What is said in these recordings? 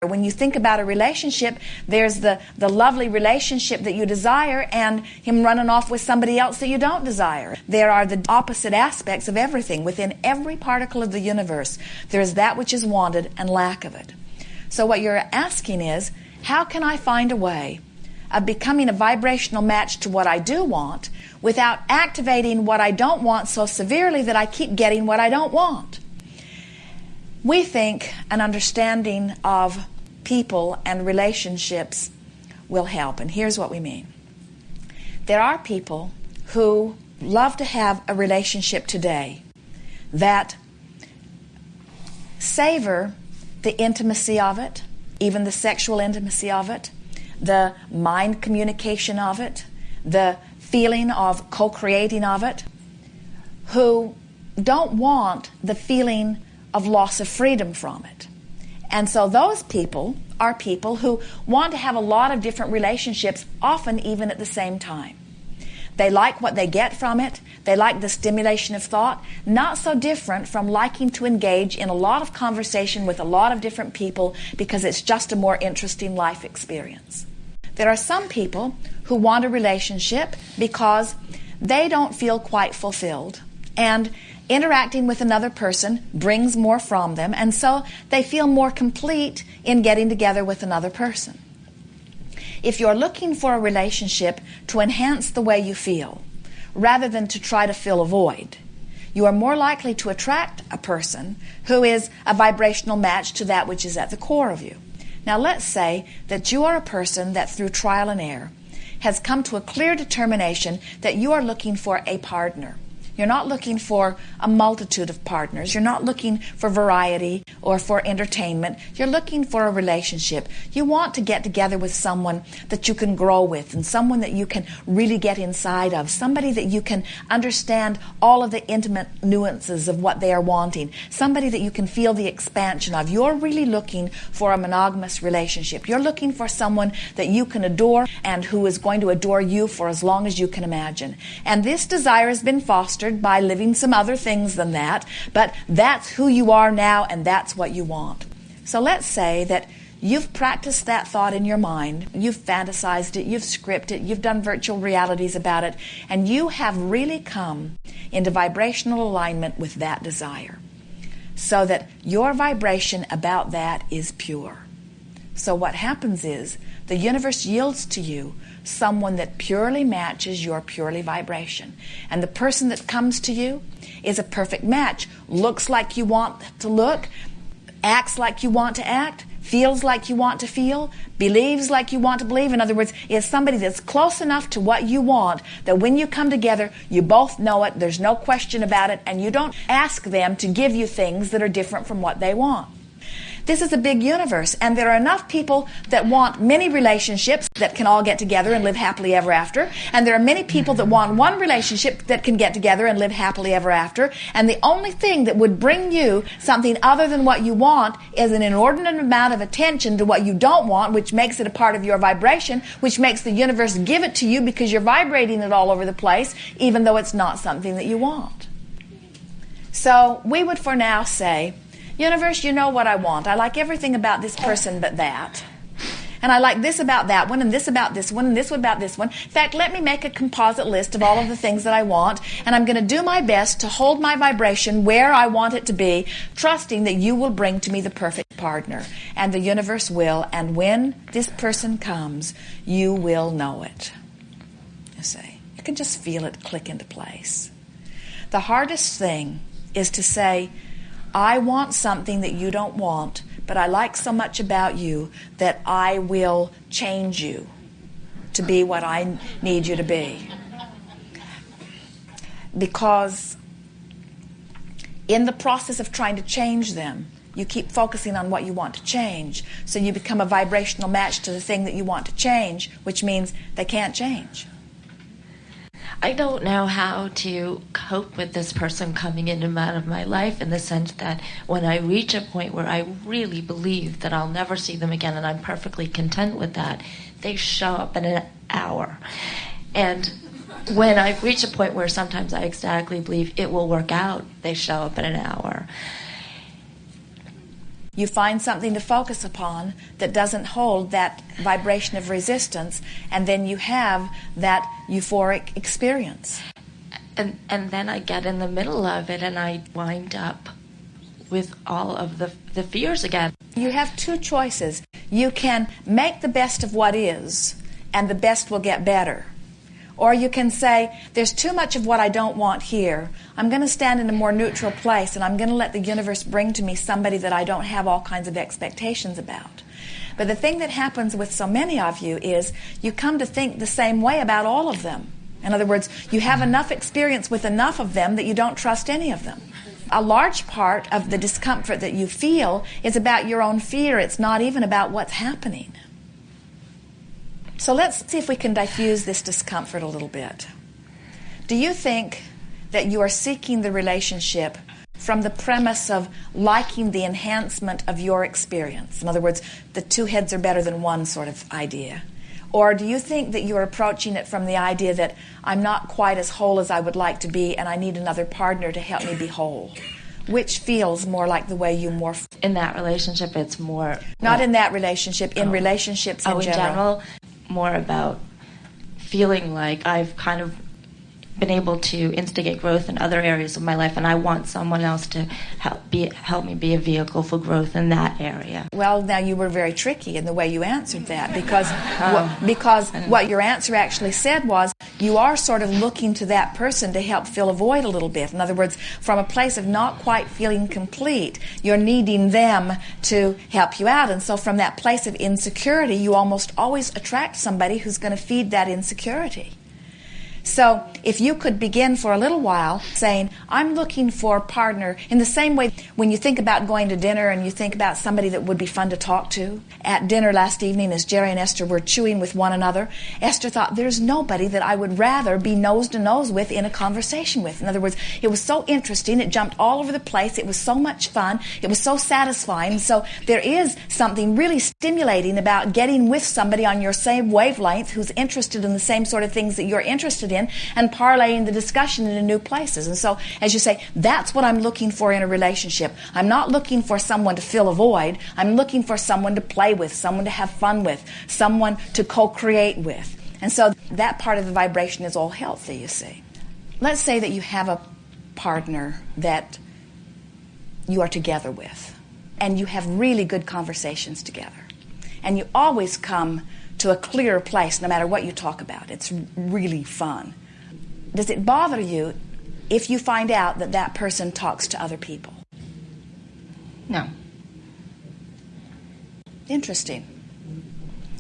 When you think about a relationship, there's the lovely relationship that you desire and him running off with somebody else that you don't desire. There are the opposite aspects of everything. Within every particle of the universe, there is that which is wanted and lack of it. So what you're asking is, how can I find a way of becoming a vibrational match to what I do want without activating what I don't want so severely that I keep getting what I don't want? We think an understanding of people and relationships will help, and here's what we mean. There are people who love to have a relationship today that savor the intimacy of it, even the sexual intimacy of it, the mind communication of it, the feeling of co-creating of it, who don't want the feeling of loss of freedom from it. And so those people are people who want to have a lot of different relationships, often even at the same time. They like what they get from it. They like the stimulation of thought. Not so different from liking to engage in a lot of conversation with a lot of different people because it's just a more interesting life experience. There are some people who want a relationship because they don't feel quite fulfilled, and interacting with another person brings more from them, and so they feel more complete in getting together with another person. If you're looking for a relationship to enhance the way you feel, rather than to try to fill a void, you are more likely to attract a person who is a vibrational match to that which is at the core of you. Now let's say that you are a person that through trial and error has come to a clear determination that you are looking for a partner. You're not looking for a multitude of partners. You're not looking for variety or for entertainment. You're looking for a relationship. You want to get together with someone that you can grow with, and someone that you can really get inside of, somebody that you can understand all of the intimate nuances of what they are wanting, somebody that you can feel the expansion of. You're really looking for a monogamous relationship. You're looking for someone that you can adore and who is going to adore you for as long as you can imagine. And this desire has been fostered by living some other things than that, but that's who you are now and that's what you want. So let's say that you've practiced that thought in your mind, you've fantasized it, you've scripted it, you've done virtual realities about it, and you have really come into vibrational alignment with that desire so that your vibration about that is pure. So what happens is the universe yields to you someone that purely matches your purely vibration. And the person that comes to you is a perfect match. Looks like you want to look, acts like you want to act, feels like you want to feel, believes like you want to believe. In other words, is somebody that's close enough to what you want that when you come together, you both know it, there's no question about it, and you don't ask them to give you things that are different from what they want. This is a big universe, and there are enough people that want many relationships that can all get together and live happily ever after, and there are many people that want one relationship that can get together and live happily ever after, and the only thing that would bring you something other than what you want is an inordinate amount of attention to what you don't want, which makes it a part of your vibration, which makes the universe give it to you because you're vibrating it all over the place, even though it's not something that you want. So we would for now say, universe, you know what I want. I like everything about this person but that. And I like this about that one, and this about this one, and this about this one. In fact, let me make a composite list of all of the things that I want, and I'm going to do my best to hold my vibration where I want it to be, trusting that you will bring to me the perfect partner. And the universe will, and when this person comes, you will know it. You see, you can just feel it click into place. The hardest thing is to say, I want something that you don't want, but I like so much about you that I will change you to be what I need you to be. Because in the process of trying to change them, you keep focusing on what you want to change, so you become a vibrational match to the thing that you want to change, which means they can't change. I don't know how to cope with this person coming in and out of my life, in the sense that when I reach a point where I really believe that I'll never see them again and I'm perfectly content with that, they show up in an hour. And when I reach a point where sometimes I ecstatically believe it will work out, they show up in an hour. you find something to focus upon that doesn't hold that vibration of resistance, and then you have that euphoric experience. And then I get in the middle of it and I wind up with all of the fears again. You have two choices. You can make the best of what is, and the best will get better. Or you can say, there's too much of what I don't want here. I'm going to stand in a more neutral place, and I'm going to let the universe bring to me somebody that I don't have all kinds of expectations about. But the thing that happens with so many of you is you come to think the same way about all of them. In other words, you have enough experience with enough of them that you don't trust any of them. A large part of the discomfort that you feel is about your own fear. It's not even about what's happening. So let's see if we can diffuse this discomfort a little bit. Do you think that you are seeking the relationship from the premise of liking the enhancement of your experience? In other words, the two heads are better than one sort of idea. Or do you think that you're approaching it from the idea that I'm not quite as whole as I would like to be and I need another partner to help me be whole? Which feels more like the way you morph? In that relationship, it's more... Not in that relationship, in relationships in general. More about feeling like I've kind of been able to instigate growth in other areas of my life, and I want someone else to help me be a vehicle for growth in that area. Well, now you were very tricky in the way you answered that, because what your answer actually said was you are sort of looking to that person to help fill a void a little bit. In other words, from a place of not quite feeling complete, you're needing them to help you out. And so from that place of insecurity, you almost always attract somebody who's going to feed that insecurity. So if you could begin for a little while saying, I'm looking for a partner, in the same way when you think about going to dinner and you think about somebody that would be fun to talk to. At dinner last evening, as Jerry and Esther were chewing with one another, Esther thought, there's nobody that I would rather be nose to nose with in a conversation with. In other words, it was so interesting, it jumped all over the place, it was so much fun, it was so satisfying. So there is something really stimulating about getting with somebody on your same wavelength who's interested in the same sort of things that you're interested in, and parlaying the discussion into new places. And so, as you say, that's what I'm looking for in a relationship. I'm not looking for someone to fill a void. I'm looking for someone to play with, someone to have fun with, someone to co-create with. And so that part of the vibration is all healthy, you see. Let's say that you have a partner that you are together with, and you have really good conversations together. And you always come to a clearer place no matter what you talk about. It's really fun. Does it bother you if you find out that that person talks to other people? No. Interesting.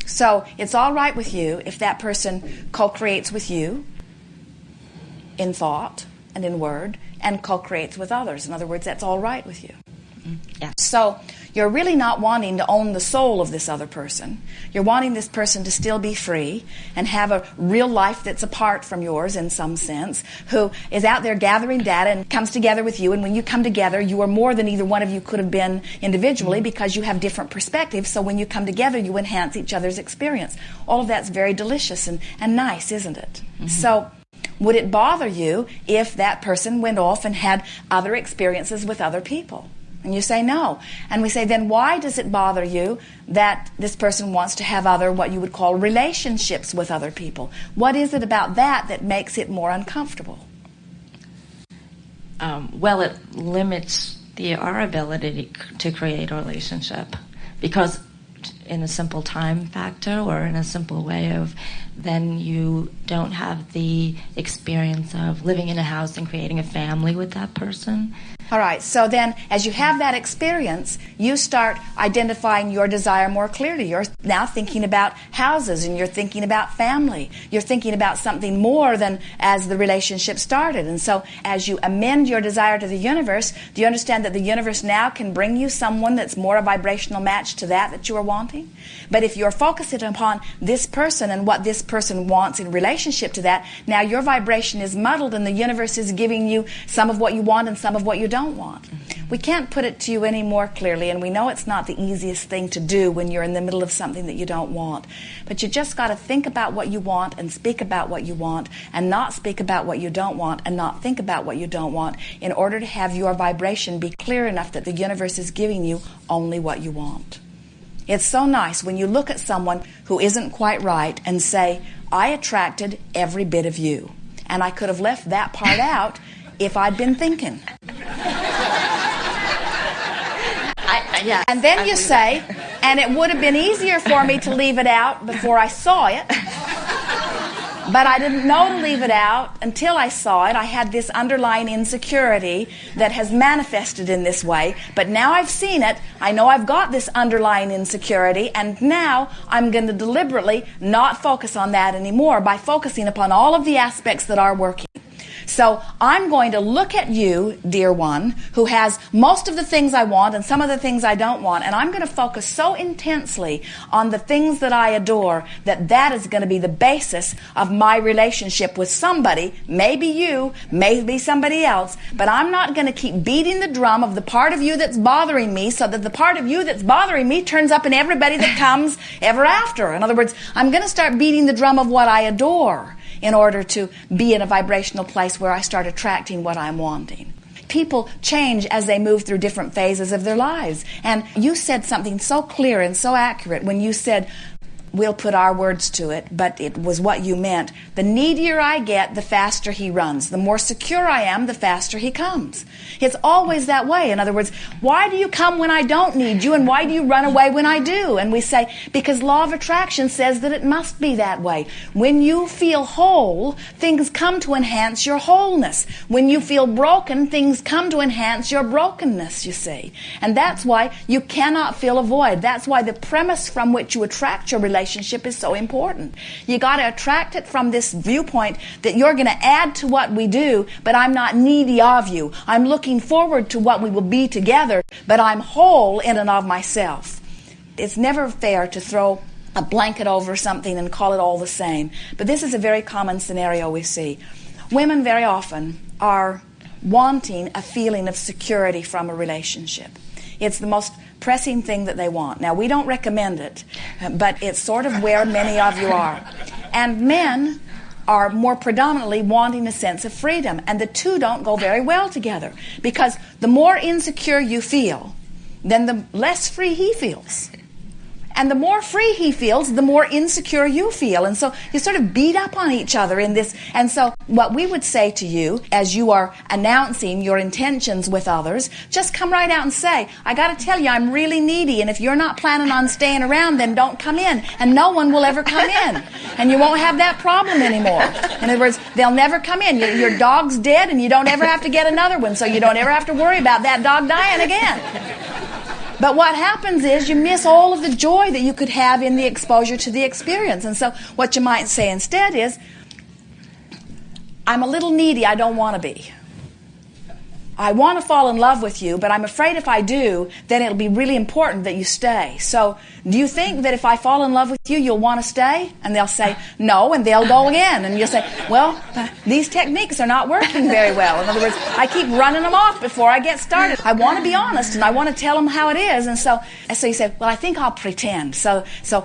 So it's all right with you if that person co-creates with you in thought and in word and co-creates with others. In other words, that's all right with you. Yeah. So you're really not wanting to own the soul of this other person. You're wanting this person to still be free and have a real life that's apart from yours in some sense, who is out there gathering data and comes together with you. And when you come together, you are more than either one of you could have been individually because you have different perspectives. So when you come together, you enhance each other's experience. All of that's very delicious and nice, isn't it? Mm-hmm. So would it bother you if that person went off and had other experiences with other people? And you say no. And we say, then why does it bother you that this person wants to have other, what you would call, relationships with other people? What is it about that that makes it more uncomfortable? Well, it limits our ability to create a relationship, because in a simple time factor or in a simple way of, then you don't have the experience of living in a house and creating a family with that person. All right, so then as you have that experience, you start identifying your desire more clearly. You're now thinking about houses and you're thinking about family. You're thinking about something more than as the relationship started. And so as you amend your desire to the universe, do you understand that the universe now can bring you someone that's more a vibrational match to that you are wanting? But if you're focusing upon this person and what this person wants in relationship to that, now your vibration is muddled and the universe is giving you some of what you want and some of what you don't don't want. We can't put it to you any more clearly, and we know it's not the easiest thing to do when you're in the middle of something that you don't want. But you just got to think about what you want and speak about what you want, and not speak about what you don't want and not think about what you don't want, in order to have your vibration be clear enough that the universe is giving you only what you want. It's so nice when you look at someone who isn't quite right and say, I attracted every bit of you. And I could have left that part out if I'd been thinking. Yeah, and then you say, and it would have been easier for me to leave it out before I saw it, but I didn't know to leave it out until I saw it. I had this underlying insecurity that has manifested in this way, but now I've seen it. I know I've got this underlying insecurity, and now I'm going to deliberately not focus on that anymore by focusing upon all of the aspects that are working. So I'm going to look at you, dear one, who has most of the things I want and some of the things I don't want, and I'm going to focus so intensely on the things that I adore that that is going to be the basis of my relationship with somebody, maybe you, maybe somebody else, but I'm not going to keep beating the drum of the part of you that's bothering me so that the part of you that's bothering me turns up in everybody that comes ever after. In other words, I'm going to start beating the drum of what I adore in order to be in a vibrational place where I start attracting what I'm wanting. People change as they move through different phases of their lives. And you said something so clear and so accurate when you said, we'll put our words to it, but it was what you meant. The needier I get, the faster he runs. The more secure I am, the faster he comes. It's always that way. In other words, why do you come when I don't need you, and why do you run away when I do? And we say, because law of attraction says that it must be that way. When you feel whole, things come to enhance your wholeness. When you feel broken, things come to enhance your brokenness, you see. And that's why you cannot fill a void. That's why the premise from which you attract your relationship is so important. You got to attract it from this viewpoint that you're going to add to what we do, but I'm not needy of you. I'm looking forward to what we will be together, but I'm whole in and of myself. It's never fair to throw a blanket over something and call it all the same. But this is a very common scenario we see. Women very often are wanting a feeling of security from a relationship. It's the most pressing thing that they want. Now, we don't recommend it, but it's sort of where many of you are. And men are more predominantly wanting a sense of freedom, and the two don't go very well together, because the more insecure you feel, then the less free he feels. And the more free he feels, the more insecure you feel. And so you sort of beat up on each other in this. And so what we would say to you as you are announcing your intentions with others, just come right out and say, I got to tell you, I'm really needy. And if you're not planning on staying around, then don't come in. And no one will ever come in. And you won't have that problem anymore. In other words, they'll never come in. Your dog's dead, and you don't ever have to get another one. So you don't ever have to worry about that dog dying again. But what happens is you miss all of the joy that you could have in the exposure to the experience. And so what you might say instead is, I'm a little needy, I don't want to be. I want to fall in love with you, but I'm afraid if I do, then it'll be really important that you stay. So do you think that if I fall in love with you, you'll want to stay? And they'll say, no, and they'll go again. And you'll say, well, these techniques are not working very well. In other words, I keep running them off before I get started. I want to be honest, and I want to tell them how it is. And so you say, well, I think I'll pretend. So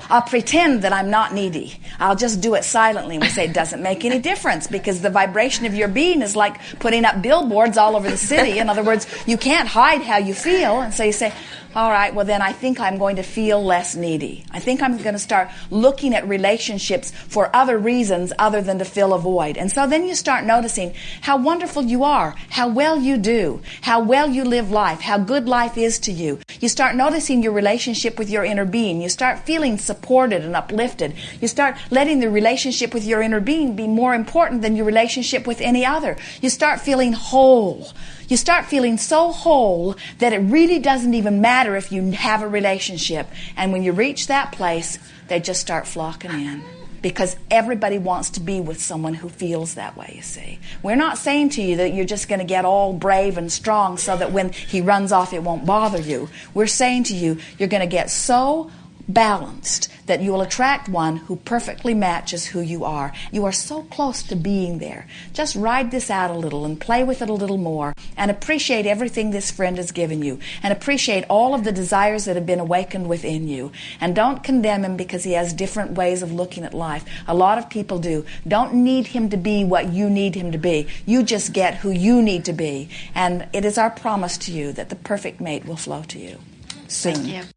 I'll pretend that I'm not needy. I'll just do it silently. And we say, it doesn't make any difference, because the vibration of your being is like putting up billboards all over the city. In other words, you can't hide how you feel. And so you say, all right, well then I think I'm going to feel less needy. I think I'm going to start looking at relationships for other reasons other than to fill a void. And so then you start noticing how wonderful you are, how well you do, how well you live life, how good life is to you. You start noticing your relationship with your inner being. You start feeling supported and uplifted. You start letting the relationship with your inner being be more important than your relationship with any other. You start feeling whole. You start feeling so whole that it really doesn't even matter if you have a relationship. And when you reach that place, they just start flocking in. Because everybody wants to be with someone who feels that way, you see. We're not saying to you that you're just going to get all brave and strong so that when he runs off it won't bother you. We're saying to you, you're going to get so balanced, that you will attract one who perfectly matches who you are. You are so close to being there. Just ride this out a little and play with it a little more and appreciate everything this friend has given you and appreciate all of the desires that have been awakened within you. And don't condemn him because he has different ways of looking at life. A lot of people do. Don't need him to be what you need him to be. You just get who you need to be. And it is our promise to you that the perfect mate will flow to you soon. Thank you.